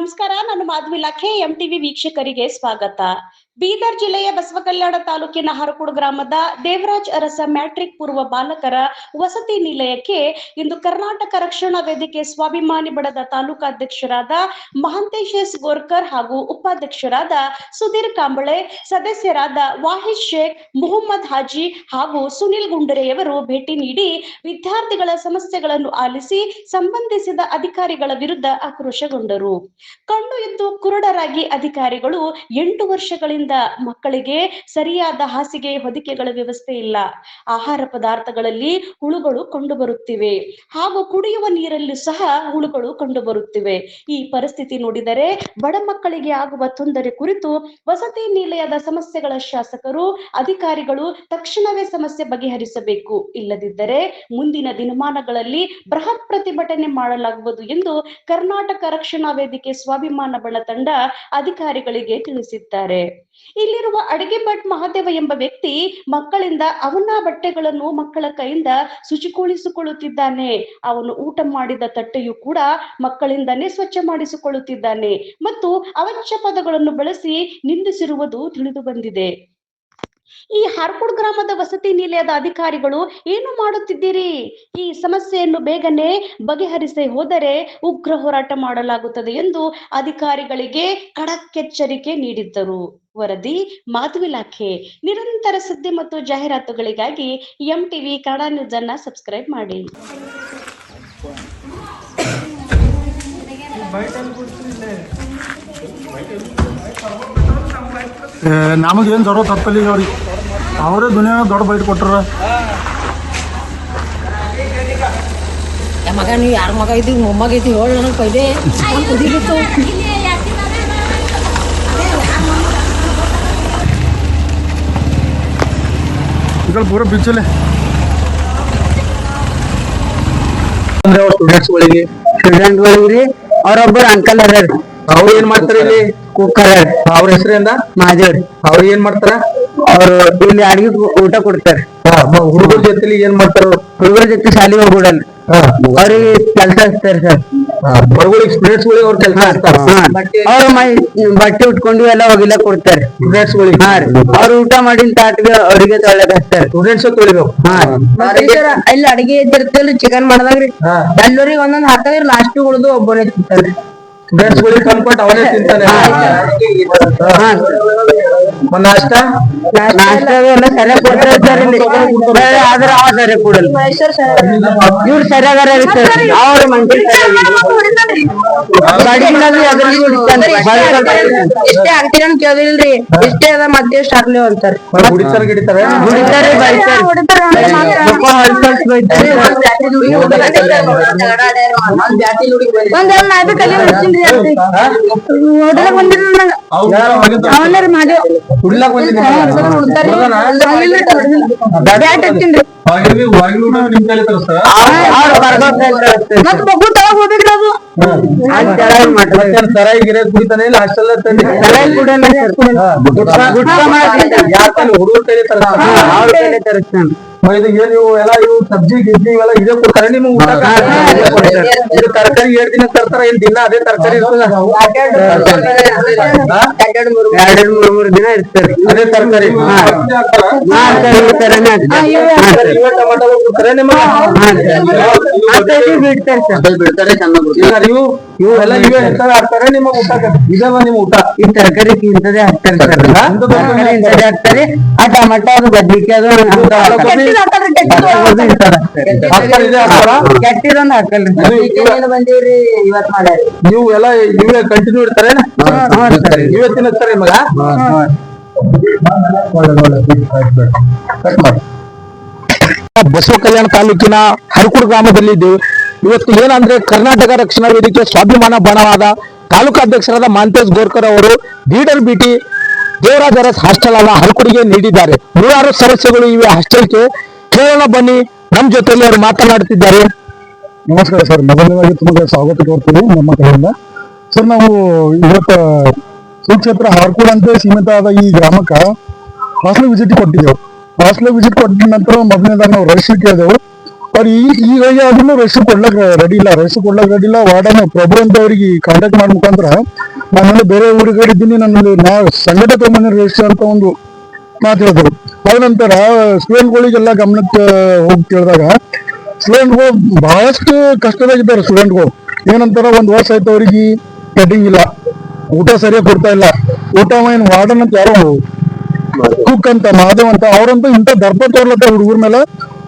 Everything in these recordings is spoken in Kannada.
ನಮಸ್ಕಾರ. ನಾನು ಮಾಧವಿ ಲಾಖೆ. ಎಂಟಿವಿ ವೀಕ್ಷಕರಿಗೆ ಸ್ವಾಗತ. ಬೀದರ್ ಜಿಲ್ಲೆಯ ಬಸವಕಲ್ಯಾಣ ತಾಲೂಕಿನ ಹರಕುಡು ಗ್ರಾಮದ ದೇವರಾಜ್ ಅರಸ ಮ್ಯಾಟ್ರಿಕ್ ಪೂರ್ವ ಬಾಲಕರ ವಸತಿ ನಿಲಯಕ್ಕೆ ಇಂದು ಕರ್ನಾಟಕ ರಕ್ಷಣಾ ವೇದಿಕೆ ಸ್ವಾಭಿಮಾನಿ ಬಣದ ತಾಲೂಕಾಧ್ಯಕ್ಷರಾದ ಮಹಾಂತೇಶ್ ಎಸ್ ಗೋರ್ಕರ್ ಹಾಗೂ ಉಪಾಧ್ಯಕ್ಷರಾದ ಸುಧೀರ್ ಕಾಂಬಳೆ, ಸದಸ್ಯರಾದ ವಾಹಿದ್ ಶೇಖ್, ಮುಹಮ್ಮದ್ ಹಾಜಿ ಹಾಗೂ ಸುನಿಲ್ ಗುಂಡರೆಯವರು ಭೇಟಿ ನೀಡಿ ವಿದ್ಯಾರ್ಥಿಗಳ ಸಮಸ್ಯೆಗಳನ್ನು ಆಲಿಸಿ ಸಂಬಂಧಿಸಿದ ಅಧಿಕಾರಿಗಳ ವಿರುದ್ಧ ಆಕ್ರೋಶಗೊಂಡರು. ಕಣ್ಣು ಇದ್ದು ಕುರುಡರಾಗಿ ಅಧಿಕಾರಿಗಳು 8 ವರ್ಷಗಳಿಂದ ಮಕ್ಕಳಿಗೆ ಸರಿಯಾದ ಹಾಸಿಗೆ ಹೊದಿಕೆಗಳ ವ್ಯವಸ್ಥೆ ಇಲ್ಲ, ಆಹಾರ ಪದಾರ್ಥಗಳಲ್ಲಿ ಹುಳುಗಳು ಕಂಡುಬರುತ್ತಿವೆ ಹಾಗೂ ಕುಡಿಯುವ ನೀರಲ್ಲೂ ಸಹ ಹುಳುಗಳು ಕಂಡುಬರುತ್ತಿವೆ. ಈ ಪರಿಸ್ಥಿತಿ ನೋಡಿದರೆ ಬಡ ಮಕ್ಕಳಿಗೆ ಆಗುವ ತೊಂದರೆ ಕುರಿತು ವಸತಿ ನಿಲಯದ ಸಮಸ್ಯೆಗಳ ಶಾಸಕರು, ಅಧಿಕಾರಿಗಳು ತಕ್ಷಣವೇ ಸಮಸ್ಯೆ ಬಗೆಹರಿಸಬೇಕು. ಇಲ್ಲದಿದ್ದರೆ ಮುಂದಿನ ದಿನಮಾನಗಳಲ್ಲಿ ಬೃಹತ್ ಪ್ರತಿಭಟನೆ ಮಾಡಲಾಗುವುದು ಎಂದು ಕರ್ನಾಟಕ ರಕ್ಷಣಾ ವೇದಿಕೆ ಸ್ವಾಭಿಮಾನ ಬಣ ತಂಡ ಅಧಿಕಾರಿಗಳಿಗೆ ತಿಳಿಸಿದ್ದಾರೆ. ಇಲ್ಲಿರುವ ಅಡಿಗೆ ಭಟ್ ಮಹಾದೇವ ಎಂಬ ವ್ಯಕ್ತಿ ಮಕ್ಕಳಿಂದ ಅವನ ಬಟ್ಟೆಗಳನ್ನು ಮಕ್ಕಳ ಕೈಯಿಂದ ಶುಚಿಗೊಳಿಸಿಕೊಳ್ಳುತ್ತಿದ್ದಾನೆ. ಅವನು ಊಟ ಮಾಡಿದ ತಟ್ಟೆಯು ಕೂಡ ಮಕ್ಕಳಿಂದನೇ ಸ್ವಚ್ಛ ಮಾಡಿಸಿಕೊಳ್ಳುತ್ತಿದ್ದಾನೆ ಮತ್ತು ಅವಾಚ್ಯ ಪದಗಳನ್ನು ಬಳಸಿ ನಿಂದಿಸಿರುವುದು ತಿಳಿದು ಬಂದಿದೆ. ಈ ಹರಕುಡು ಗ್ರಾಮದ ವಸತಿ ನಿಲಯದ ಅಧಿಕಾರಿಗಳು ಏನು ಮಾಡುತ್ತಿದ್ದೀರಿ? ಈ ಸಮಸ್ಯೆಯನ್ನು ಬೇಗನೆ ಬಗೆಹರಿಸಿ ಹೋದರೆ ಉಗ್ರ ಹೋರಾಟ ಮಾಡಲಾಗುತ್ತದೆ ಎಂದು ಅಧಿಕಾರಿಗಳಿಗೆ ಖಡಕ್ ಎಚ್ಚರಿಕೆ ನೀಡಿದ್ದರು. ವರದಿ ಮಾಧವಿ ಲಾಖೆ. ನಿರಂತರ ಸುದ್ದಿ ಮತ್ತು ಜಾಹೀರಾತುಗಳಿಗಾಗಿ ಎಂಟಿವಿ ಕನ್ನಡ ನ್ಯೂಸ್ ಅನ್ನ ಸಬ್ಸ್ಕ್ರೈಬ್ ಮಾಡಿ. ನಮಗೇನು ಜರೋ ತಪ್ಪಲ್ಲಿ ಅವ್ರಿಗೆ ಅವರೇ ದುನಿಯಾ ದೊಡ್ಡ ಬೈಟ್ ಕೊಟ್ಟಾರ. ಮಗ ನೀವು ಯಾರ ಮಗ ಇದ್ದೀವಿ ಮೊಮ್ಮಗ ಇದ್ದೀವಿ ಹೇಳಿ ನನಗೆ ಪೈಲೆ ಕುದಿಬಿಟ್ಟು ಈಗ ಪೂರ ಬಿಚ್ಚಲೆ ಸ್ಟೂಡೆಂಟ್ ಗಳಿಗ್ರಿ ಅವ್ರೊಬ್ಬರು ಅಂಕಲ್ ಅದಾರ. ಅವ್ರು ಏನ್ ಮಾಡ್ತಾರ ಇಲ್ಲಿ? ಕುಕ್ಕರ್. ಅವ್ರ ಹೆಸರಿಂದ ಮಾದೇವ್ರಿ. ಅವ್ರು ಏನ್ ಮಾಡ್ತಾರ? ಅವ್ರು ಇಲ್ಲಿ ಅಡಿಗೆ ಊಟ ಕೊಡ್ತಾರ. ಹುಡುಗರ ಜೊತೆಲಿ ಏನ್ ಮಾಡ್ತಾರ? ಹುಡುಗರ ಜೊತೆ ಶಾಲೆಗೆ ಹೋಗ್ಬಿಡಲ್ಲ. ಅವ್ರಿಗೆ ಕೆಲಸ ಹಚ್ತಾರ ಸರ್. ಹೊರಗಳಿಗೆ ಸ್ಟೂಡೆಂಟ್ಸ್ ಗಳಿಗೆ ಅವ್ರ ಕೆಲಸ ಹಚ್ತಾರ. ಅವ್ರ ಬಟ್ಟೆ ಉಟ್ಕೊಂಡು ಎಲ್ಲ ಹೋಗಿಲ್ಲ ಕೊಡ್ತಾರೆ ಸ್ಟೂಡೆಂಟ್ಸ್ ಗಳಿಗೆ. ಹಾ ರೀ. ಅವ್ರು ಊಟ ಮಾಡಿನ ತಾಟ್ಗೆ ಅವ್ರಿಗೆ ತೊಳೆದ ಹಚ್ತಾರ. ಸ್ಟೂಡೆಂಟ್ಸ್ ತೊಳಿಬೇಕು. ಹಾ ಇಲ್ಲಿ ಅಡಿಗೆ ಇದ್ದಿರ್ತೇವ್ರಿ ಚಿಕನ್ ಮಾಡ್ದಾಗ್ರಿ ಎಲ್ಲರಿಗೆ ಒಂದೊಂದ್ ಹಾಕದ್ರಿ ಲಾಸ್ಟ್ ಉಳಿದು ಒಬ್ಬರೇ ತಿಂತಾರ್ರಿ. ಸ್ಟೂಡೆಂಟ್ಸ್ ಗಳಿಗೆ ಕನ್ಪಟ್ ಅವನೇ ತಿಂತಾನೆ. ನಾಷ್ಟ ಎಲ್ಲ ಸರಿಯಾಗಿ ಕೊಡ್ತಾರೆ ಸರ್. ಇಲ್ಲಿ ಆದ್ರೆ ಅವ ಸರಿಯಾಗಿ ಕೊಡಲ್ಲ. ಇವ್ರು ಸರಿಯಾಗಾರ ಅವ್ರ ಮಂದಿ ಎಷ್ಟೇ ಆಗ್ತೀರ ಅಂತ ಕೇಳಿಲ್ರಿ. ಎಷ್ಟೇ ಅದ ಮತ್ತೆ ಎಷ್ಟು ಆಗ್ಲಿ ಅಂತಾರ. ಹುಡಿತಾರ ಗಿಡಿತಾರೆ ಹೊಡಿತಾರೆ ಸರಾಯಿಗಿರ ಕುಡಿತಾನೆ ಇಲ್ಲ ಹಾಸ್ಟೆಲ್ ಹುಡುಗರು ಕೈಲಿ ತರಿಸ್ತಾನೆ. ಇದು ಏನು ಇವು ಎಲ್ಲ ಇವು ಸಬ್ಜಿ ಗಿಜ್ಜಿ ಇವೆಲ್ಲ ಇದೇ ಕೊಡ್ತಾರೆ ನಿಮ್ಗೆ ಊಟ? ತರಕಾರಿ 2 ದಿನ ತರ್ತಾರ, ಏನ್ ದಿನ ಅದೇ ತರಕಾರಿ ಇರ್ತದ? 2-3 ದಿನ ಇರ್ತಾರೆ ಅದೇ ತರಕಾರಿ. ಟೊಮೆಟೊ ಕೊಡ್ತಾರೆ ನಿಮಗೆ? ಬಿಡ್ತಾರೆ ಚೆನ್ನಾಗಿ. ಇವೆಲ್ಲ ಇವೇ ಹಾಕ್ತಾರೆ ನಿಮ್ಮ ಊಟ? ಇದಾವ ನಿಮ್ ಊಟ? ಈ ತರಕಾರಿ ಇಂಥದೇ ಹಾಕ್ತಾರೆ ಸರ್. ಇಂಥದೇ ಹಾಕ್ತಾರೆ. ಆ ಟೊಮೆಟೊ ಅದು ಬದ್ನಿಕಾಯಿ ಅದು ಕೆಟ್ಟಿದೊಂದು ಹಾಕಲ್ರಿ. ಬಂದಿವ್ರಿ ಇವತ್ ಮಾಡ್ಯಾರ. ನೀವು ಎಲ್ಲ ಇವೇ ಕಂಟಿನ್ಯೂ ಇರ್ತಾರೆ? ಇವೇ ತಿನ್ನಿಸ್ತಾರೆ ಮಗ? ಬಸವ ಕಲ್ಯಾಣ ತಾಲೂಕಿನ ಹರಕುಡು ಗ್ರಾಮದಲ್ಲಿದ್ದು ಇವತ್ತು ಏನಂದ್ರೆ ಕರ್ನಾಟಕ ರಕ್ಷಣಾ ವೇದಿಕೆ ಸ್ವಾಭಿಮಾನ ಬಣವಾದ ತಾಲೂಕಾಧ್ಯಕ್ಷರಾದ ಮಹಾಂತೇಶ್ ಗೋರ್ಕರ್ ಅವರು ಬೀಡರ್ ಬಿಟಿ ದೇವರಾಜ್ ಅರಸ್ ಹಾಸ್ಟೆಲ್ ಅನ್ನ ಹರಕುಡಿಗೆ ನೀಡಿದ್ದಾರೆ. 106 ಸದಸ್ಯಗಳು ಇವೆ ಹಾಸ್ಟೆಲ್ಗೆ. ಕೇಳೋಣ ಬನ್ನಿ, ನಮ್ಮ ಜೊತೆಯಲ್ಲಿ ಅವರು ಮಾತನಾಡುತ್ತಿದ್ದಾರೆ. ನಮಸ್ಕಾರ ಸರ್. ಮೊದಲನೇದಾಗಿ ತುಂಬಾ ಸ್ವಾಗತ ಕೋರ್ತೀವಿ ನಮ್ಮ ಕಡೆಯಿಂದ. ಸರ್, ನಾವು ಇವತ್ತು ಸುಕ್ಷೇತ್ರ ಹರಕುಡು ಅಂತ ಸೀಮಿತ ಆದ ಈ ಗ್ರಾಮಕ್ಕೆ ಹಾಸ್ಟೆಲ್ ವಿಸಿಟ್ ಕೊಟ್ಟಿದ್ದೆವು. ಹಾಸ್ಟೆಲ್ ವಿಸಿಟ್ ಕೊಟ್ಟ ನಂತರ ಮೊದಲನೇದಾಗಿ ನಾವು ರಜಿಸ್ಟ್ರಿ ಕೇಳಿದೆವು. ಅವ್ರು ಈಗ ಅದನ್ನು ರೆಸ್ಟ್ ಕೊಡ್ಲಕ್ ರೆಡಿ ಇಲ್ಲ ವಾರ್ಡನ್ ಪ್ರಭು ಅಂತ ಅವ್ರಿಗೆ ಕಾಂಟ್ಯಾಕ್ಟ್ ಮಾಡೋ ಮುಖಾಂತರ ನಾನು ಬೇರೆ ಊರುಗಡೆ ಇದ್ದೀನಿ ನನ್ನಲ್ಲಿ ನಾ ಸಂಘಟನೆ ತಗೊಂಬಂದ ರೆಜಿಸ್ಟರ್ ಅಂತ ಒಂದು ಮಾತು ಹೇಳಿದ್ರು. ಅದ ನಂತರ ಸ್ಟೂಡೆಂಟ್ಗಳಿಗೆಲ್ಲ ಗಮನಕ್ಕೆ ಹೋಗಿ ಕೇಳಿದಾಗ ಸ್ಟೂಡೆಂಟ್ಗಳು ಬಹಳಷ್ಟು ಕಷ್ಟದಾಗಿದ್ದಾರೆ. ಸ್ಟೂಡೆಂಟ್ಗಳು ಏನಂತಾರ ಒಂದ್ ವರ್ಷ ಆಯ್ತು ಅವ್ರಿಗೆ ಕಟ್ಟಿಂಗ್ ಇಲ್ಲ, ಊಟ ಸರಿಯಾಗಿ ಕೊಡ್ತಾ ಇಲ್ಲ. ಊಟ ಏನು ವಾರ್ಡನ್ ಅಂತ ಯಾರೋ ಕುಕ್ ಅಂತ ಮಾಧವ್ ಅಂತ ಅವ್ರಂತೂ ಇಂಥ ದರ್ಪ ತೋರ್ಲತ್ತ ಹುಡುಗರ ಮೇಲೆ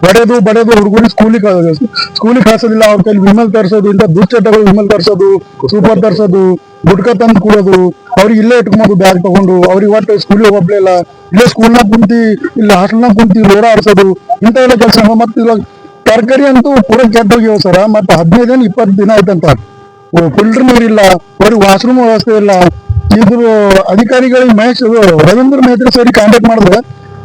ಬಡೆದು ಹುಡುಗರಿಗೆ ಸ್ಕೂಲಿಗೆ ಕಳ್ಸೋದಿಲ್ಲ. ಅವ್ರ ಕೈಲಿ ವಿಮಲ್ ತರಿಸೋದು, ಇಂಥ ದುಶ್ಚಟಗಳು ವಿಮಲ್ ತರಿಸೋದು, ಸೂಪರ್ ತರಿಸೋದು, ಗುಟ್ಕ ತಂದು ಕೊಡೋದು, ಅವ್ರಿಗೆ ಇಲ್ಲೇ ಇಟ್ಕೊಂಡು ಬ್ಯಾಗ್ ತಗೊಂಡು ಅವ್ರಿಗೆ ಒಟ್ಟು ಸ್ಕೂಲಿಗೆ ಹೋಗ್ಲೇ ಇಲ್ಲ, ಇಲ್ಲೇ ಸ್ಕೂಲ್ನಾಗ ಕುಂತಿ ಇಲ್ಲ ಹಾಸ್ಟೆಲ್ನಾಗ ಕುಂತಿ ಲೋಡ ಆಡ್ಸೋದು, ಇಂಥ ಎಲ್ಲ ಕೆಲಸ. ಮತ್ತೆ ಇವಾಗ ತರಕಾರಿ ಅಂತೂ ಪೂರ ಕೆಟ್ಟೋಗ್ಯಾವ ಸರ. ಮತ್ತೆ 15 ದಿನ 20 ದಿನ ಆಯ್ತಂತ ಫಿಲ್ಟರ್ ನೀರಿಲ್ಲ, ಅವ್ರಿಗೆ ವಾಶ್ರೂಮ್ ವ್ಯವಸ್ಥೆ ಇಲ್ಲ. ಇದ್ರ ಅಧಿಕಾರಿಗಳಿಗೆ ರವೀಂದ್ರ ಮೇತ್ರಿ ಸರಿ ಕಾಂಟ್ಯಾಕ್ಟ್ ಮಾಡಿದ್ರೆ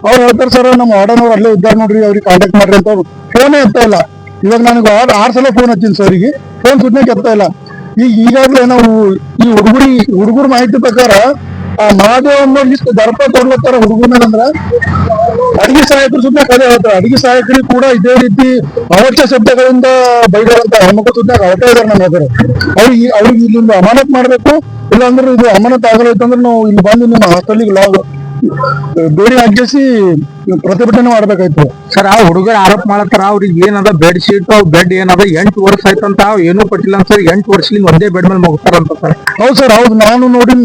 ಅವ್ರು ಹೇಳ್ತಾರೆ ಸರ್ ನಮ್ಮ ವಾರ್ಡನ್ ಅವ್ರು ಅಲ್ಲೇ ಇದ್ದಾರೆ ನೋಡ್ರಿ, ಅವ್ರಿಗೆ ಕಾಂಟ್ಯಾಕ್ಟ್ ಮಾಡ್ರಿ ಅಂತ. ಅವ್ರು ಫೋನೇ ಎತ್ತಾ ಇಲ್ಲ. ಇವಾಗ ನನಗೆ 6 ಸಲ ಫೋನ್ ಹಚ್ತೀನಿ ಸರ್ಗೆ, ಫೋನ್ ಸುದ್ನೆಗೆ ಎತ್ತಾ ಇಲ್ಲ. ಈಗಾಗಲೇ ನಾವು ಈ ಹುಡುಗರ ಮಾಹಿತಿ ಪ್ರಕಾರ ಆ ಮಹಾದೇವ ಇಷ್ಟು ದರ್ಪ ತೊಡ್ಲತ್ತಾರ ಹುಡುಗರ ಮೇಲೆ ಅಂದ್ರ ಅಡಿಗೆ ಸಹಾಯಕರು ಸುದ್ದ ಕದೆ ಹೇಳ್ತಾರೆ. ಅಡಿಗೆ ಸಹಾಯಕರಿಗೆ ಕೂಡ ಇದೇ ರೀತಿ ಅವಾಚ್ಯ ಶಬ್ದಗಳಿಂದ ಬೈದಾರಂತ ಹೆಣ್ಮಕ್ಳು ಸುದ್ದ ಹೇಳ್ತಾ ಇದಾರೆ ನಮ್ಮ ಎದುರು. ಅವ್ರಿಗೆ ಇಲ್ಲಿಂದ ಅಮಾನತ್ ಮಾಡ್ಬೇಕು, ಇಲ್ಲಾಂದ್ರೆ ಇದು ಅಮಾನತ್ ಆಗಲೈತೆ ಅಂದ್ರೆ ನಾವು ಇಲ್ಲಿ ಬಂದು ನಿಮ್ಮ ಹಾಸ್ಟೆಲ್ಗೆ ಬೇರೆ ಹಾಕಿಸಿ ಪ್ರತಿಭಟನೆ ಮಾಡ್ಬೇಕಾಯ್ತು. ಸರ್ ಆ ಹುಡುಗರು ಆರೋಪ ಮಾಡತ್ತಾರ ಅವ್ರಿಗೆ ಏನದ ಬೆಡ್ ಶೀಟ್ ಬೆಡ್ ಏನದ 8 ವರ್ಷ ಆಯ್ತಂತ ಏನೂ ಕೊಟ್ಟಿಲ್ಲ ಅಂತ ಸರ್. 8 ವರ್ಷದಿಂದ ಒಂದೇ ಬೆಡ್ ಮೇಲೆ ಮಗುತ್ತಾರಂತ ಸರ್. ಹೌದು ಸರ್, ಹೌದು. ನಾನು ಹೋಗಿ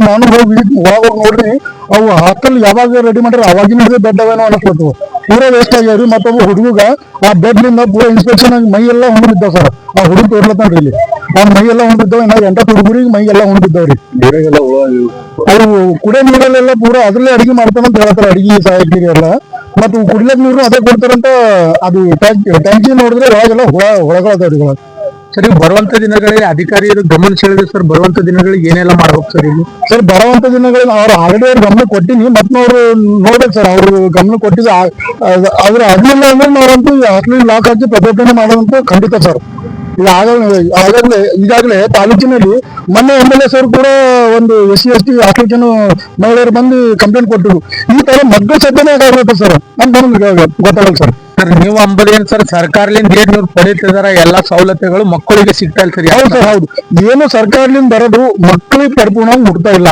ನೋಡ್ರಿ ಅವು ಹಾಸ್ಟೆಲ್ ಯಾವಾಗ ರೆಡಿ ಮಾಡ್ರಿ ಅವಾಗಿನ ಬೆಡ್ ಅವೇನೋ ಅನಿಸ್ಬಿಟ್ಟು ಪೂರಾ ವೇಸ್ಟ್ ಆಗ್ಯಾವ್ರಿ. ಮತ್ತೊಬ್ಬ ಹುಡುಗ ಆ ಬೆಡ್ ನಿಂದ ಪೂರಾ ಇನ್ಸ್ಪೆಕ್ಷನ್ ಆಗಿ ಮೈ ಎಲ್ಲ ಹೊಂದಿದ್ದಾವ ಸರ್. ಆ ಹುಡುಗ ತೋರ್ಲತ್ತಾನ್ರಿ ಇಲ್ಲಿ ಅವ್ನ ಮೈ ಎಲ್ಲ ಹೊಂದಿದ್ದಾವ. ಇನ್ನ 8 ಹುಡುಗರಿಗೆ ಮೈ ಎಲ್ಲ ಹೊಂದಿದ್ದಾವ್ರಿ. ಅವ್ರು ಕುಡಿಯೋ ನೀರಲ್ಲೆಲ್ಲ ಪೂರಾ ಅದ್ರಲ್ಲೇ ಅಡಿಗೆ ಮಾಡ್ತಾರಂತ ಹೇಳ್ತಾರೆ ಅಡಿಗೆ ಸಹಾಯಕರಿಗೆ ಎಲ್ಲ. ಮತ್ತು ಕುಡಿಲಕ್ ನೀರು ಅದೇ ಕೊಡ್ತಾರಂತ. ಅದು ಟ್ಯಾಂಕಿ ನೋಡಿದ್ರೆ ಒಳಗೆಲ್ಲ ಹೊಳಗಳದಾವ್ರಿ. ಸರ್ ಬರುವಂತ ದಿನಗಳಲ್ಲಿ ಅಧಿಕಾರಿಗಳು ಗಮನ ಸೆಳೆದ್ರೆ ಸರ್ ಬರುವಂತ ದಿನಗಳಿಗೆ ಏನೆಲ್ಲ ಮಾಡ್ಬೇಕು ಸರ್ ಇಲ್ಲಿ? ಸರ್ ಬರುವಂತ ದಿನಗಳಲ್ಲಿ ಅವ್ರು ಆಲ್ರೆಡಿ ಅವ್ರ ಗಮನ ಕೊಟ್ಟಿನಿ, ಮತ್ತೆ ಅವ್ರು ನೋಡ್ಬೇಕು ಸರ್. ಅವ್ರು ಗಮನ ಕೊಟ್ಟಿದ್ದು ಆದ್ರೆ ಆಗ್ಲಿಲ್ಲ ಅಂದ್ರೆ ನಾವಂತೂ ಹಾಸ್ಟೆಲ್ ಲಾಕ್ ಹಾಕಿ ಪ್ರತಿಭಟನೆ ಮಾಡೋದಂತ ಖಂಡಿತ ಸರ್. ಈಗಾಗಲೇ ತಾಲೂಕಿನಲ್ಲಿ ಮೊನ್ನೆ MLA ಸರ್ ಕೂಡ ಒಂದು SC/ST ಹಾಸ್ಟೆಲ್ಗೆ ಮಹಿಳೆಯರು ಬಂದು ಕಂಪ್ಲೇಂಟ್ ಕೊಟ್ಟರು. ಈ ತರ ಮಗ್ಗ ಸದ್ಯನೇ ಆಗುತ್ತೆ ಸರ್ ಅಂತ ಗೊತ್ತಾಗಲ್ಲ ಸರ್. ಸರ್ ನೀವು ಅಂಬಲ್ ಏನ್ ಸರ್ ಸರ್ಕಾರದಿಂದ ಏನ್ ನೀವು ಪಡೀತಿದಾರ ಎಲ್ಲಾ ಸವಲತ್ತುಗಳು ಮಕ್ಕಳಿಗೆ ಸಿಗ್ತಾ ಇಲ್ಲ ಸರ್? ಹೌದು ಸರ್, ಹೌದು. ಏನು ಸರ್ಕಾರದಿಂದ ಬರೋದು ಮಕ್ಕಳಿಗೆ ಪರಿಪೂರ್ಣವಾಗಿ ಮುಟ್ತಾ ಇಲ್ಲ.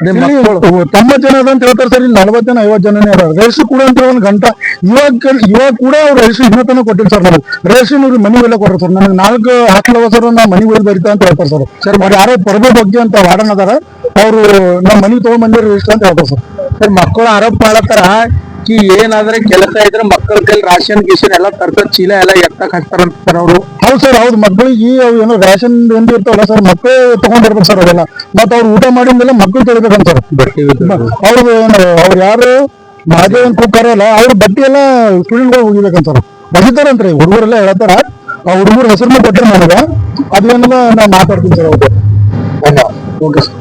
90 ಜನ ಅಂತ ಹೇಳ್ತಾರೆ ಸರ್, ಇಲ್ಲಿ 40 ಜನ 50 ಜನನೇ ರೇಷನ್ ಕೂಡ ಅಂತ ಒಂದು ಗಂಟೆ ಇವಾಗ ಕೂಡ ಅವ್ರು ರೇಷನ್ ಇನ್ನೂ ತನಕ ಕೊಟ್ಟಿಲ್ಲ ಸರ್. ನಮಗೆ ರೇಷನ್ ಇವ್ರಿಗೆ ಮನಿ ಒಳ್ಳೆ ಕೊಡ್ತಾರೆ ಸರ್. ನನಗೆ 4 ಹಾಸ್ಟೆಲ್ ಅವ ಸರ್, ನಾ ಮನಿ ಒಳ್ಳೆ ಬರೀತಾ ಅಂತ ಹೇಳ್ತಾರೆ ಸರ್. ಸರ್ ಯಾರೋ ಪ್ರಭು ಬಗ್ಗೆ ಅಂತ ವಾರ್ಡನ್ ಅದಾರ, ಅವ್ರು ನಮ್ಮ ಮನಿ ತಗೊಂಡ್ಬಂದಿರೋ ರೇಷನ್ ಅಂತ ಹೇಳ್ತಾರೆ ಸರ್. ಸರ್ ಮಕ್ಕಳು ಆರೋಪ ಮಾಡತ್ತಾರ ಏನಾದ್ರೆ ಕೆಲಸ ಇದ್ರೆ ಮಕ್ಕಳ ಕೈಲಿ ರಾಷನ್ ಗೀಷನ್ ಎಲ್ಲ ತರ್ಸೋದ್ ಚೀಲ ಎಲ್ಲ ಎತ್ತಕ್ ಹಾಕ್ತಾರಂತ ಸರ್ ಅವರು. ಹೌದು ಸರ್, ಹೌದು. ಮಕ್ಕಳಿಗೆ ಏನೋ ರೇಷನ್ ಏನು ಇರ್ತಾವಲ್ಲ ಸರ್, ಮಕ್ಕಳೇ ತಗೊಂಡಿರ್ಬೇಕು ಸರ್ ಅವೆಲ್ಲ. ಮತ್ತೆ ಅವ್ರು ಊಟ ಮಾಡಿದ್ಮೇಲೆ ಮಕ್ಕಳು ತೊಳಿಬೇಕಂತ ಸರ್. ಅವ್ರು ಅವ್ರು ಯಾರು ಮಹಾದೇವನ್ ಕೂಗಾರಲ್ಲ ಅವ್ರ ಬಟ್ಟೆ ಎಲ್ಲ ಸ್ಟೂಡೆಂಟ್ಗಳು ಹೋಗಿಬೇಕಂತಾರ, ಒಗಿತಾರಂತ್ರಿ ಹುಡುಗರೆಲ್ಲ ಹೇಳ್ತಾರ. ಆ ಹುಡುಗರ ಹೆಸರು ಕೊಟ್ಟರೆ ನನಗೆ ಅದೇನೆಲ್ಲ ನಾ ಮಾತಾಡ್ತೀನಿ ಸರ್. ಅವ್ರು ಓಕೆ ಸರ್.